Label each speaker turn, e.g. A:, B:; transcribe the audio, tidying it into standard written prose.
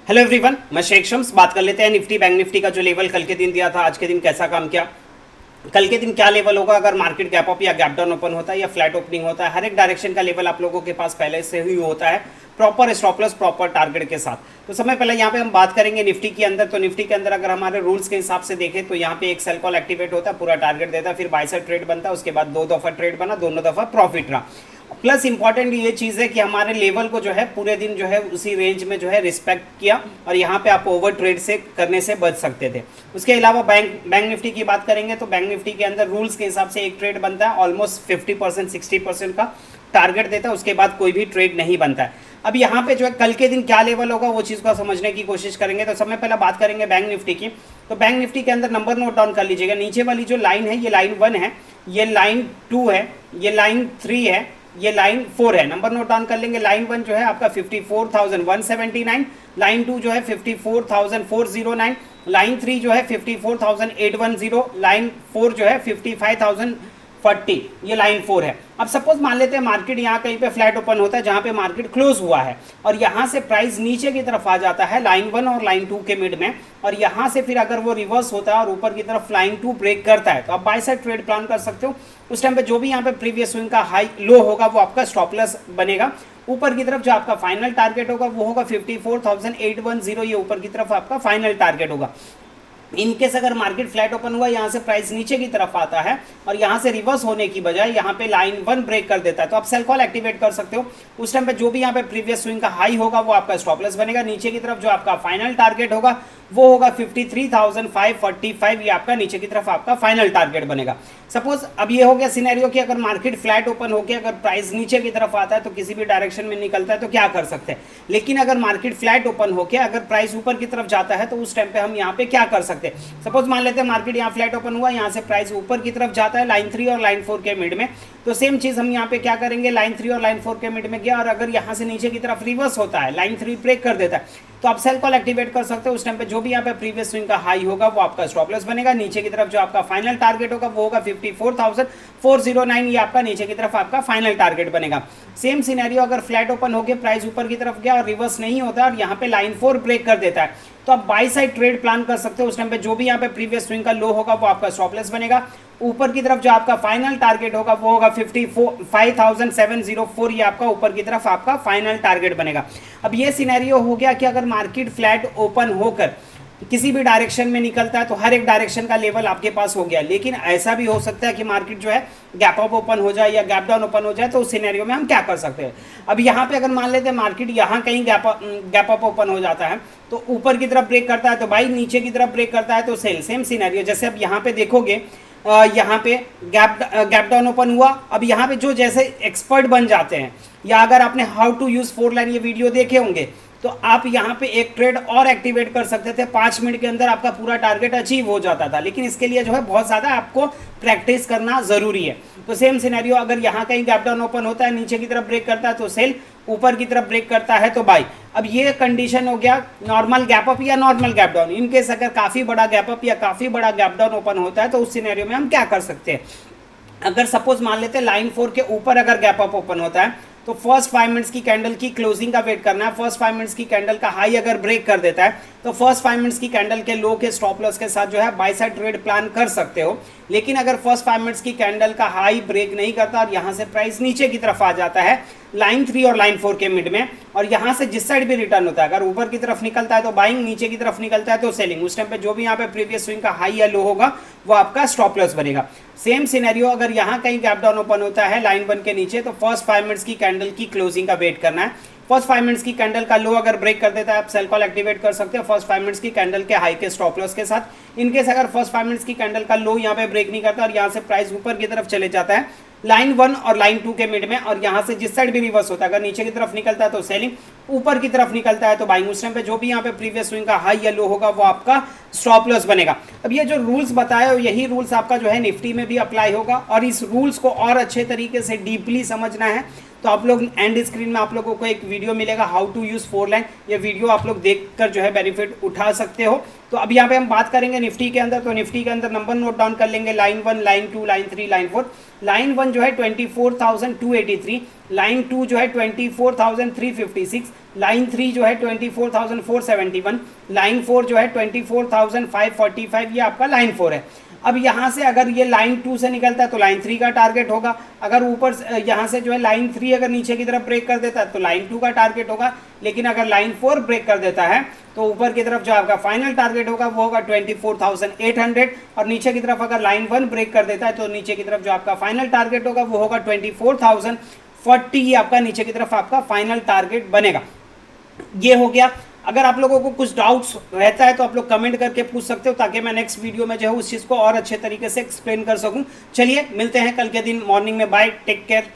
A: Hello everyone, मैं शेख शम्स। बात कर लेते हैं निफ्टी बैंक निफ्टी का जो लेवल कल के दिन दिया था, आज के दिन कैसा काम किया। कल के दिन क्या लेवल होगा अगर मार्केट गैप अप या गैप डाउन ओपन होता है या फ्लैट ओपनिंग होता है। हर एक डायरेक्शन का लेवल आप लोगों के पास पहले से ही होता है, proper stop loss proper target के साथ। तो समय पहले यहाँ पे हम बात करेंगे निफ्टी के अंदर। तो निफ्टी के अंदर अगर हमारे रूल्स के हिसाब से देखें तो यहाँ पे एक सेल कॉल एक्टिवेट होता है, पूरा टारगेट देता है, फिर बाय साइड ट्रेड बनता है, उसके बाद 2 दफा ट्रेड बना, दोनों दफा प्रॉफिट रहा। प्लस इंपॉर्टेंट ये चीज़ है कि हमारे लेवल को जो है पूरे दिन जो है उसी रेंज में जो है रिस्पेक्ट किया और यहाँ पे आप ओवर ट्रेड से करने से बच सकते थे। उसके अलावा बैंक निफ्टी की बात करेंगे तो बैंक निफ्टी के अंदर रूल्स के हिसाब से एक ट्रेड बनता है, ऑलमोस्ट 50% 60% का टारगेट देता है, उसके बाद कोई भी ट्रेड नहीं बनता है। अब यहाँ पे जो है कल के दिन क्या लेवल होगा वो चीज़ को समझने की कोशिश करेंगे। तो सबसे पहले बात करेंगे बैंक निफ्टी की। तो बैंक निफ्टी के अंदर नंबर नोट डाउन कर लीजिएगा। नीचे वाली जो लाइन है ये लाइन 1 है, ये लाइन 2 है, ये लाइन 3 है, ये लाइन 4 है। नंबर नोट डाउन कर लेंगे। लाइन 1 जो है आपका 54,179, लाइन 2 जो है 54,409, लाइन 3 जो है 54,810, लाइन 4 जो है 55,040, ये लाइन 4 है। अब सपोज मान लेते हैं मार्केट यहाँ कहीं पे फ्लैट ओपन होता है जहाँ पे मार्केट क्लोज हुआ है और यहाँ से प्राइस नीचे की तरफ आ जाता है लाइन 1 और लाइन 2 के मिड में, और यहाँ से फिर अगर वो रिवर्स होता है और ऊपर की तरफ लाइन 2 ब्रेक करता है तो आप बाय साइड ट्रेड प्लान कर सकते हो। उस टाइम पे जो भी यहाँ पे प्रीवियस स्विंग का हाई लो होगा वो आपका स्टॉप लॉस बनेगा। ऊपर की तरफ जो आपका फाइनल टारगेट होगा वो होगा 54,810, ये ऊपर की तरफ आपका फाइनल टारगेट होगा। इनकेस अगर मार्केट फ्लैट ओपन हुआ, यहाँ से प्राइस नीचे की तरफ आता है और यहाँ से रिवर्स होने की बजाय यहाँ पे लाइन 1 ब्रेक कर देता है तो आप सेल कॉल एक्टिवेट कर सकते हो। उस टाइम पे जो भी यहाँ पे प्रीवियस स्विंग का हाई होगा वो आपका स्टॉप लॉस बनेगा। नीचे की तरफ जो आपका फाइनल टारगेट होगा वो होगा 53,545, ये आपका नीचे की तरफ आपका फाइनल टारगेट बनेगा। सपोज अब ये हो गया सिनेरियो कि अगर मार्केट फ्लैट ओपन होकर अगर प्राइस नीचे की तरफ आता है तो किसी भी डायरेक्शन में निकलता है तो क्या कर सकते हैं। लेकिन अगर मार्केट फ्लैट ओपन होकर अगर प्राइस ऊपर की तरफ जाता है तो उस टाइम पे हम यहाँ पे क्या कर सकते हैं। सपोज मान लेते हैं मार्केट यहाँ फ्लैट ओपन हुआ, यहाँ से प्राइस ऊपर की तरफ जाता है लाइन 3 और लाइन 4 के मिड में, तो सेम चीज हम यहाँ पे क्या करेंगे, लाइन 3 और लाइन 4 के मिड में गया और अगर यहाँ से नीचे की तरफ रिवर्स होता है, लाइन 3 ब्रेक कर देता है तो आप सेल कॉल एक्टिवेट कर सकते हो। उस टाइम पे जो भी यहाँ पे प्रीवियस स्विंग का हाई होगा वो आपका स्टॉप लॉस बनेगा। नीचे की तरफ जो आपका फाइनल टारगेट होगा वो होगा 54,409, ये आपका नीचे की तरफ आपका फाइनल टारगेट बनेगा। सेम सिनेरियो अगर फ्लैट ओपन हो गया, प्राइस ऊपर की तरफ गया और रिवर्स नहीं होता और यहाँ पे लाइन 4 ब्रेक कर देता है तो आप बाई साइड ट्रेड प्लान कर सकते हो। उस टाइम पे जो भी यहाँ पे प्रीवियस स्विंग का लो होगा वो आपका स्टॉप लॉस बनेगा। ऊपर की तरफ जो आपका फाइनल टारगेट होगा वो होगा 55,704, ये आपका ऊपर की तरफ आपका फाइनल टारगेट बनेगा। अब ये सिनेरियो हो गया कि अगर मार्केट फ्लैट ओपन होकर किसी भी डायरेक्शन में निकलता है तो हर एक डायरेक्शन का लेवल आपके पास हो गया। लेकिन ऐसा भी हो सकता है कि मार्केट जो है गैप अप ओपन हो जाए या गैप डाउन ओपन हो जाए, तो उस सिनेरियो में हम क्या कर सकते हैं। अब यहाँ पे अगर मान लेते हैं मार्केट यहाँ कहीं गैप अप ओपन हो जाता है तो ऊपर की तरफ ब्रेक करता है तो बाई, नीचे की तरफ ब्रेक करता है तो सेल। सेम सिनेरियो जैसे अब यहाँ पे देखोगे, यहाँ पे गैप डाउन ओपन हुआ। अब यहाँ पे जो जैसे एक्सपर्ट बन जाते हैं या अगर आपने हाउ टू यूज 4 लाइन ये वीडियो देखे होंगे तो आप यहाँ पे एक ट्रेड और एक्टिवेट कर सकते थे, 5 मिनट के अंदर आपका पूरा टारगेट अचीव हो जाता था। लेकिन इसके लिए जो है बहुत ज़्यादा आपको प्रैक्टिस करना ज़रूरी है। तो सेम सिनेरियो अगर यहाँ कहीं गैप डाउन ओपन होता है, नीचे की तरफ ब्रेक करता है तो सेल, ऊपर की तरफ ब्रेक करता है तो बाई। अब ये कंडीशन हो गया नॉर्मल गैप अप या नॉर्मल गैप डाउन। इनकेस अगर काफ़ी बड़ा गैप अप या काफ़ी बड़ा गैप डाउन ओपन होता है तो उस सिनेरियो में हम क्या कर सकते हैं। अगर सपोज मान लेते हैं लाइन 4 के ऊपर अगर गैप अप ओपन होता है तो फर्स्ट 5 मिनट्स की कैंडल की क्लोजिंग का वेट करना है। फर्स्ट 5 मिनट्स की कैंडल का हाई अगर ब्रेक कर देता है तो फर्स्ट 5 मिनट्स की कैंडल के लो के स्टॉप लॉस के साथ जो है बाय साइड ट्रेड प्लान कर सकते हो। लेकिन अगर फर्स्ट 5 मिनट्स की कैंडल का हाई ब्रेक नहीं करता और यहाँ से प्राइस नीचे की तरफ आ जाता है लाइन 3 और लाइन 4 के मिड में, और यहाँ से जिस साइड भी रिटर्न होता है, अगर ऊपर की तरफ निकलता है तो बाइंग, नीचे की तरफ निकलता है तो सेलिंग, उस टाइम पे जो भी यहाँ पे प्रीवियस स्विंग का हाई या लो होगा वो आपका स्टॉप लॉस बनेगा। सेम सिनेरियो अगर यहाँ कहीं गैप डाउन ओपन होता है लाइन 1 के नीचे तो फर्स्ट 5 मिनट्स की कैंडल की क्लोजिंग का वेट करना है। फर्स्ट 5 मिनट्स की कैंडल का लो अगर ब्रेक कर देता है आप सेल कॉल एक्टिवेट कर सकते हो फर्स्ट 5 मिनट्स की कैंडल के हाई के स्टॉप लॉस के साथ। इनकेस अगर फर्स्ट 5 मिनट्स की कैंडल का लो यहाँ पे ब्रेक नहीं करता और यहाँ से प्राइस ऊपर की तरफ चले जाता है लाइन 1 और लाइन 2 के मिड में, और यहाँ से जिस साइड भी रिवर्स होता है, अगर नीचे की तरफ निकलता है तो सेलिंग, ऊपर की तरफ निकलता है तो बाइंग, उस टाइम पे जो भी यहाँ पे प्रीवियस स्विंग का हाई या लो होगा वो आपका स्टॉप लॉस बनेगा। अब ये जो रूल्स बताए यही रूल्स आपका जो है निफ्टी में भी अप्लाई होगा, और इस रूल्स को और अच्छे तरीके से डीपली समझना है तो आप लोग एंड स्क्रीन में आप लोगों को एक वीडियो मिलेगा हाउ टू यूज़ 4 लाइन, ये वीडियो आप लोग देखकर जो है बेनिफिट उठा सकते हो। तो अब यहाँ पे हम बात करेंगे निफ्टी के अंदर, तो निफ्टी के अंदर नंबर नोट डाउन कर लेंगे, line 1, line 2, line 3, line 4। Line 1 जो है 24,283, लाइन 2 जो है 24,356, लाइन 3 जो है 24,471, लाइन 4 जो है 24,545, ये आपका लाइन 4 है। अब यहाँ से अगर ये लाइन 2 से निकलता है तो लाइन 3 का टारगेट होगा, अगर ऊपर यहाँ से जो है लाइन 3 अगर नीचे की तरफ ब्रेक कर देता है तो लाइन 2 का टारगेट होगा, लेकिन अगर लाइन 4 ब्रेक कर देता है तो ऊपर की तरफ जो आपका फाइनल टारगेट होगा वो होगा 24,800, और नीचे की तरफ अगर लाइन 1 ब्रेक कर देता है तो नीचे की तरफ जो आपका फाइनल टारगेट होगा वो होगा 24,040, ये आपका नीचे की तरफ आपका फाइनल टारगेट बनेगा। ये हो गया। अगर आप लोगों को कुछ डाउट्स रहता है तो आप लोग कमेंट करके पूछ सकते हो, ताकि मैं नेक्स्ट वीडियो में जो है उस चीज़ को और अच्छे तरीके से एक्सप्लेन कर सकूं। चलिए मिलते हैं कल के दिन मॉर्निंग में, बाय, टेक केयर।